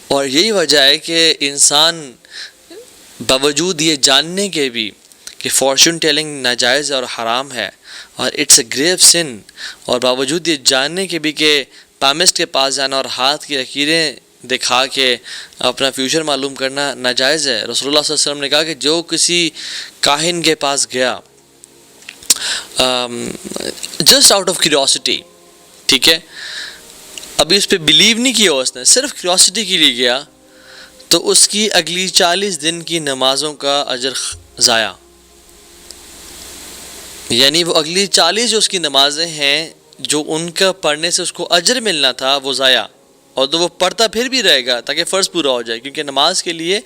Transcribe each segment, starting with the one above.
اور یہی وجہ ہے کہ انسان باوجود یہ جاننے کے بھی کہ فارچون ٹیلنگ ناجائز اور حرام ہے اور اٹس اے گریو سن، اور باوجود یہ جاننے کے بھی کہ پامسٹ کے پاس جانا اور ہاتھ کی لکیریں دکھا کے اپنا فیوچر معلوم کرنا ناجائز ہے، رسول اللہ صلی اللہ علیہ وسلم نے کہا کہ جو کسی کاہن کے پاس گیا جسٹ آؤٹ آف کیوریوسٹی، ٹھیک ہے، ابھی اس پہ بلیو نہیں کیا اس نے، صرف کیوریوسٹی کے لیے گیا، تو اس کی اگلی 40 دن کی نمازوں کا اجر ضائع، یعنی وہ اگلی 40 جو اس کی نمازیں ہیں جو ان کا پڑھنے سے اس کو اجر ملنا تھا وہ ضائع، اور تو وہ پڑھتا پھر بھی رہے گا تاکہ فرض پورا ہو جائے، کیونکہ نماز کے لیے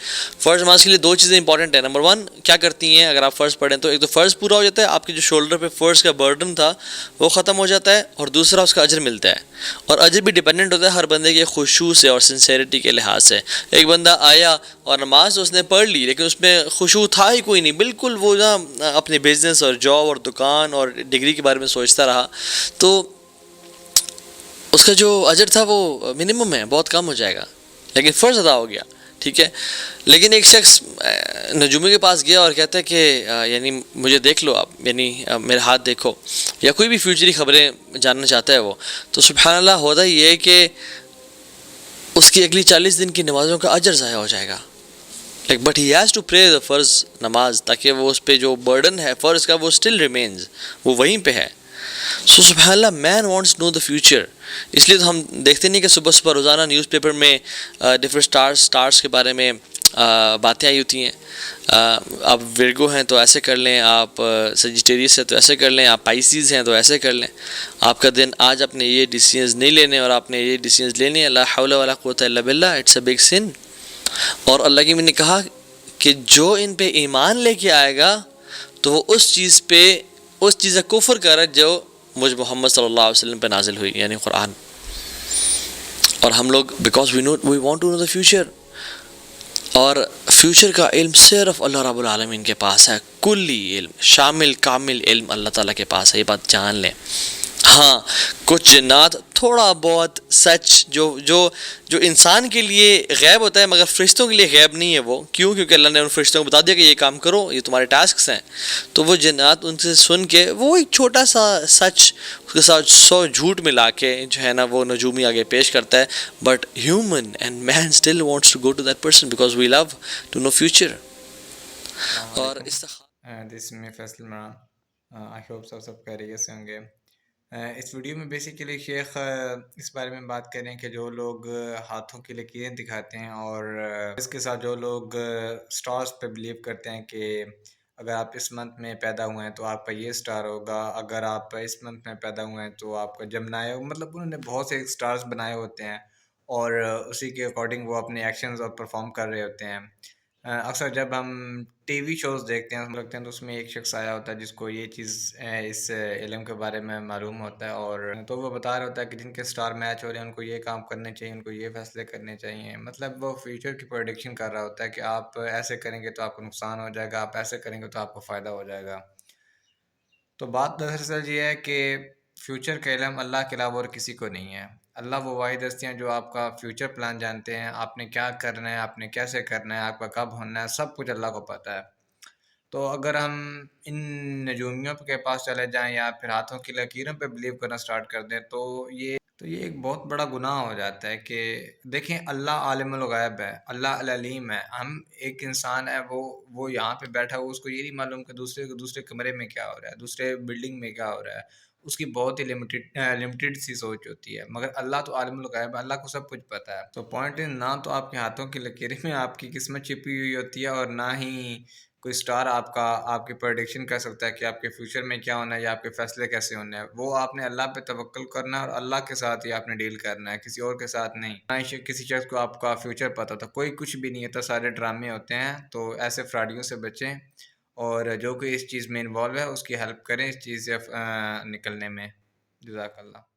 نماز کے لیے دو چیزیں امپورٹنٹ ہیں. نمبر 1 کیا کرتی ہیں اگر آپ فرض پڑھیں تو ایک تو فرض پورا ہو جاتا ہے، آپ کے جو شولڈر پہ فرض کا برڈن تھا وہ ختم ہو جاتا ہے، اور دوسرا اس کا اجر ملتا ہے، اور اجر بھی ڈیپینڈنٹ ہوتا ہے ہر بندے کے خشوع سے اور سنسیریٹی کے لحاظ سے. ایک بندہ آیا اور نماز اس نے پڑھ لی لیکن اس میں خشوع تھا ہی کوئی نہیں، بالکل وہ نا اپنے بزنس اور جاب اور دکان اور ڈگری کے بارے میں سوچتا رہا، تو اس کا جو اجر تھا وہ منیمم ہے، بہت کم ہو جائے گا، لیکن فرض ادا ہو گیا، ٹھیک ہے. لیکن ایک شخص نجومی کے پاس گیا اور کہتا ہے کہ یعنی مجھے دیکھ لو آپ، یعنی میرے ہاتھ دیکھو، یا کوئی بھی فیوچری خبریں جاننا چاہتا ہے وہ، تو سبحان اللہ ہوتا ہی ہے کہ اس کی اگلی 40 دن کی نمازوں کا اجر ضائع ہو جائے گا. But he has to pray the فرض نماز، تاکہ وہ اس پہ جو برڈن ہے فرض کا وہ اسٹل ریمینز، وہ وہیں پہ ہے. سو سبحان اللہ، man wants to know the future. اس لیے تو ہم دیکھتے نہیں کہ صبح صبح روزانہ نیوز پیپر میں ڈفرینٹ اسٹارس کے بارے میں باتیں آئی ہوتی ہیں. آپ ورگو ہیں تو ایسے کر لیں، آپ سجیٹیریس ہیں تو ایسے کر لیں، آپ پائسیز ہیں تو ایسے کر لیں. آپ کا دن آج آپ نے یہ ڈیسیژنز نہیں لینے اور آپ نے یہ ڈیسیژنز لینے، لا حول ولا قوۃ الا باللہ، اٹس اے بگ سن. اور اللہ کی نے کہا کہ جو ان پہ ایمان لے کے آئے گا تو وہ اس چیز کا کفر کرے جو مجھ محمد صلی اللہ علیہ وسلم پہ نازل ہوئی، یعنی قرآن. اور ہم لوگ because we want to know the future, اور فیوچر کا علم صرف اللہ رب العالمین کے پاس ہے، کلی علم، شامل کامل علم اللہ تعالیٰ کے پاس ہے، یہ بات جان لیں. ہاں کچھ جنات تھوڑا بہت سچ جو انسان کے لیے غیب ہوتا ہے مگر فرشتوں کے لیے غیب نہیں ہے، وہ کیوں؟ کیونکہ اللہ نے ان فرشتوں کو بتا دیا کہ یہ کام کرو، یہ تمہارے ٹاسکس ہیں. تو وہ جنات ان سے سن کے وہ ایک چھوٹا سا سچ اس کے ساتھ 100 جھوٹ ملا کے جو ہے نا وہ نجومی آگے پیش کرتا ہے. But human and man still wants to go to that person because we love to know future. السلام اور دس میں فیصل عمران. آئی ہوپ سب خیریت سے ہوں گے. اس ویڈیو میں بیسیکلی شیخ اس بارے میں بات کریں کہ جو لوگ ہاتھوں کی لکیریں دکھاتے ہیں اور اس کے ساتھ جو لوگ سٹارز پہ بلیو کرتے ہیں کہ اگر آپ اس منتھ میں پیدا ہوئے ہیں تو آپ کا یہ سٹار ہوگا، اگر آپ اس منتھ میں پیدا ہوئے ہیں تو آپ کا جمنائے ہوگا. مطلب انہوں نے بہت سے سٹارز بنائے ہوتے ہیں اور اسی کے اکارڈنگ وہ اپنے ایکشنز اور پرفارم کر رہے ہوتے ہیں. اکثر جب ہم ٹی وی شوز دیکھتے ہیں ہم لگتے ہیں تو اس میں ایک شخص آیا ہوتا ہے جس کو یہ چیز اس علم کے بارے میں معلوم ہوتا ہے، اور تو وہ بتا رہا ہوتا ہے کہ جن کے سٹار میچ ہو رہے ہیں ان کو یہ کام کرنے چاہیے، ان کو یہ فیصلے کرنے چاہیے. مطلب وہ فیوچر کی پریڈکشن کر رہا ہوتا ہے کہ آپ ایسے کریں گے تو آپ کو نقصان ہو جائے گا، آپ ایسے کریں گے تو آپ کو فائدہ ہو جائے گا. تو بات دراصل یہ ہے کہ فیوچر کا علم اللہ کے علاوہ اور کسی کو نہیں ہے. اللہ وہ واحد ہستی ہیں جو آپ کا فیوچر پلان جانتے ہیں، آپ نے کیا کرنا ہے، آپ نے کیسے کرنا ہے، آپ کا کب ہونا ہے، سب کچھ اللہ کو پتہ ہے. تو اگر ہم ان نجومیوں کے پاس چلے جائیں یا پھر ہاتھوں کی لکیروں پہ بلیو کرنا سٹارٹ کر دیں تو یہ ایک بہت بڑا گناہ ہو جاتا ہے. کہ دیکھیں اللہ عالم الغیب ہے، اللہ العلیم ہے. ہم ایک انسان ہے وہ یہاں پہ بیٹھا ہوا، اس کو یہ نہیں معلوم کہ دوسرے کمرے میں کیا ہو رہا ہے، دوسرے بلڈنگ میں کیا ہو رہا ہے. اس کی بہت ہی لمیٹڈ سی سوچ ہوتی ہے، مگر اللہ تو عالم الغیب ہے، اللہ کو سب کچھ پتہ ہے. تو پوائنٹ نہ تو آپ کے ہاتھوں کی لکیریں میں آپ کی قسمت چھپی ہوئی ہوتی ہے، اور نہ ہی کوئی سٹار آپ کی پریڈکشن کر سکتا ہے کہ آپ کے فیوچر میں کیا ہونا ہے یا آپ کے فیصلے کیسے ہونے ہیں. وہ آپ نے اللہ پہ توکل کرنا ہے اور اللہ کے ساتھ ہی آپ نے ڈیل کرنا ہے، کسی اور کے ساتھ نہیں. نہ ہی کسی شخص کو آپ کا فیوچر پتہ تھا، کوئی کچھ بھی نہیں ہے، سارے ڈرامے ہوتے ہیں. تو ایسے فراڈیوں سے بچیں، اور جو کوئی اس چیز میں انوالو ہے اس کی ہیلپ کریں اس چیز سے نکلنے میں. جزاک اللہ.